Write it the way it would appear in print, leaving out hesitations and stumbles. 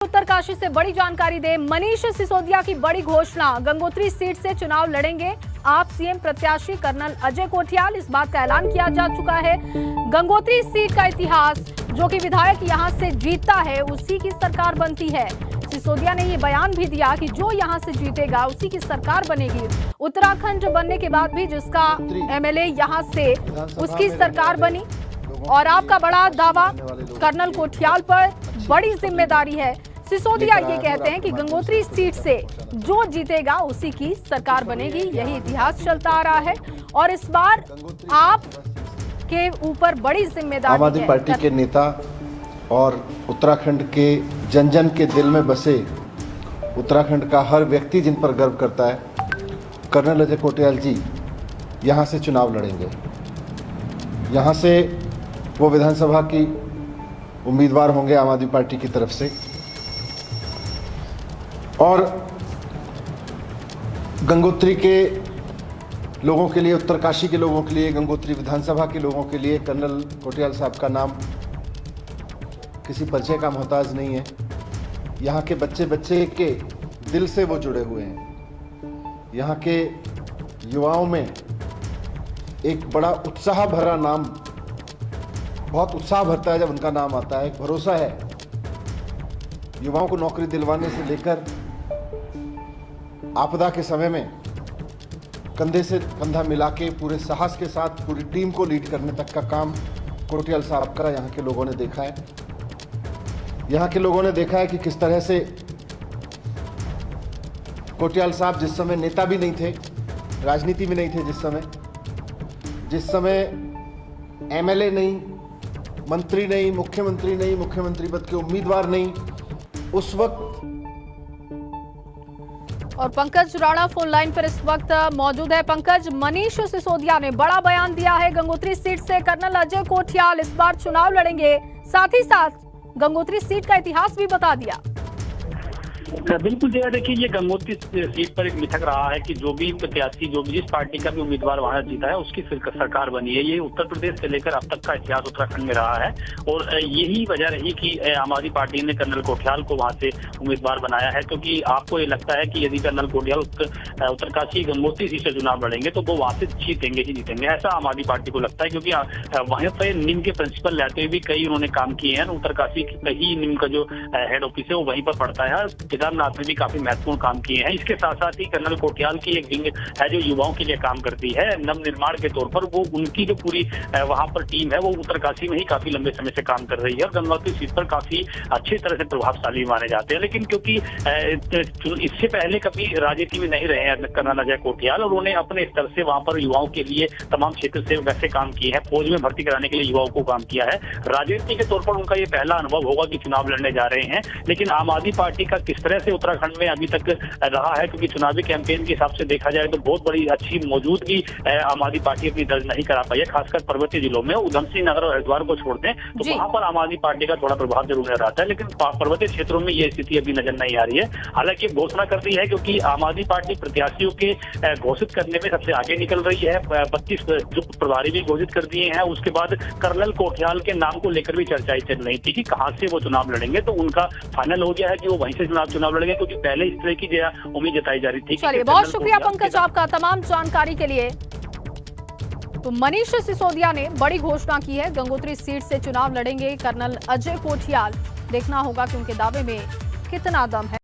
उत्तरकाशी से बड़ी जानकारी दे मनीष सिसोदिया की बड़ी घोषणा। गंगोत्री सीट से चुनाव लड़ेंगे आप सीएम प्रत्याशी कर्नल अजय कोठियाल। इस बात का ऐलान किया जा चुका है। गंगोत्री सीट का इतिहास, जो कि विधायक यहां से जीतता है उसी की सरकार बनती है। सिसोदिया ने ये बयान भी दिया कि जो यहां से जीतेगा उसी की सरकार बनेगी। उत्तराखंड बनने के बाद भी जिसका एमएलए यहां से उसकी सरकार बनी। और आपका बड़ा दावा कर्नल कोठियाल पर बड़ी जिम्मेदारी है। सिसोदिया ये कहते हैं कि गंगोत्री सीट से जो जीतेगा उसी की सरकार बनेगी। यही इतिहास चलता आ रहा है और इस बार आप के ऊपर बड़ी जिम्मेदारी है। आम आदमी पार्टी के नेता और उत्तराखंड के जन जन के दिल में बसे उत्तराखंड का हर व्यक्ति जिन पर गर्व करता है, कर्नल अजय कोठियाल जी यहाँ से चुनाव लड़ेंगे। यहाँ से वो विधानसभा की उम्मीदवार होंगे आम आदमी पार्टी की तरफ से। और गंगोत्री के लोगों के लिए, उत्तरकाशी के लोगों के लिए, गंगोत्री विधानसभा के लोगों के लिए कर्नल कोठियाल साहब का नाम किसी परिचय का मोहताज नहीं है। यहाँ के बच्चे बच्चे के दिल से वो जुड़े हुए हैं। यहाँ के युवाओं में एक बड़ा उत्साह भरा नाम, बहुत उत्साह भरता है जब उनका नाम आता है। एक भरोसा है युवाओं को नौकरी दिलवाने से लेकर आपदा के समय में कंधे से कंधा मिला के पूरे साहस के साथ पूरी टीम को लीड करने तक का काम कोठियाल साहब का यहाँ के लोगों ने देखा है। यहाँ के लोगों ने देखा है कि किस तरह से कोठियाल साहब जिस समय नेता भी नहीं थे, राजनीति में नहीं थे, जिस समय एमएलए नहीं, मंत्री नहीं, मुख्यमंत्री पद के उम्मीदवार नहीं, उस वक्त। और पंकज राणा फोन लाइन पर इस वक्त मौजूद है। पंकज, मनीष सिसोदिया ने बड़ा बयान दिया है। गंगोत्री सीट से कर्नल अजय कोठियाल इस बार चुनाव लड़ेंगे, साथ ही साथ गंगोत्री सीट का इतिहास भी बता दिया। बिल्कुल जया, देखिए ये गंगोत्री सीट पर एक मिथक रहा है कि जो भी प्रत्याशी, जो भी जिस पार्टी का भी उम्मीदवार वहां जीता है उसकी सरकार बनी है। ये उत्तर प्रदेश से लेकर अब तक का इतिहास उत्तराखंड में रहा है और यही वजह रही कि आम आदमी पार्टी ने कर्नल कोठियाल को वहां से उम्मीदवार बनाया है। क्योंकि आपको ये लगता है कि यदि कर्नल कोठियाल उत्तरकाशी गंगोत्री सीट से चुनाव लड़ेंगे तो वो वहां से जीतेंगे, ऐसा आम आदमी पार्टी को लगता है। क्योंकि वहां पर निम के प्रिंसिपल रहते हुए भी कई उन्होंने काम किए हैं। उत्तरकाशी कहीं निम का जो हेड ऑफिस है वो वहीं पर पड़ता है। केदारनाथ में भी काफी महत्वपूर्ण काम किए हैं। इसके साथ साथ ही कर्नल कोठियाल की एक विंग है जो युवाओं के लिए काम करती है नव निर्माण के तौर पर। वो उनकी जो पूरी वहां पर टीम है वो उत्तरकाशी में ही काफी लंबे समय से काम कर रही है और गंगोत्री सीट पर काफी अच्छी तरह से प्रभावशाली माने जाते हैं। लेकिन क्योंकि इससे पहले कभी राजनीति में नहीं रहे हैं कर्नल अजय कोठियाल और उन्होंने अपने स्तर से वहां पर युवाओं के लिए तमाम क्षेत्र से वैसे काम किए हैं। फौज में भर्ती कराने के लिए युवाओं को काम किया है। राजनीति के तौर पर उनका ये पहला अनुभव होगा कि चुनाव लड़ने जा रहे हैं। लेकिन आम आदमी पार्टी का किस तरह से उत्तराखंड में अभी तक रहा है, क्योंकि चुनावी कैंपेन के हिसाब से देखा जाए तो बहुत बड़ी अच्छी मौजूदगी आम आदमी पार्टी अपनी दर्ज नहीं करा पाई है, खासकर पर्वतीय जिलों में। उधम सिंह नगर और हरिद्वार को छोड़ दें तो वहां पर आम आदमी पार्टी का थोड़ा प्रभाव जरूर नजर आता है। लेकिन पर्वतीय क्षेत्रों में ये स्थिति अभी नजर नहीं आ रही है। हालांकि घोषणा कर दी है क्योंकि आम आदमी पार्टी प्रत्याशियों के घोषित करने में सबसे आगे निकल रही है। 25 जो प्रभारी भी घोषित कर दिए हैं। उसके बाद कर्नल कोठियाल के नाम को लेकर भी चर्चाएं चल रही थी कि कहां से वो चुनाव लड़ेंगे, तो उनका फाइनल हो गया है कि वो वहीं से चुनाव लड़ेंगे। क्योंकि पहले इस तरह की उम्मीद जताई जा रही थी। चलिए, बहुत शुक्रिया पंकज आपका तमाम जानकारी के लिए। तो मनीष सिसोदिया ने बड़ी घोषणा की है। गंगोत्री सीट से चुनाव लड़ेंगे कर्नल अजय कोठियाल। देखना होगा कि उनके दावे में कितना दम है।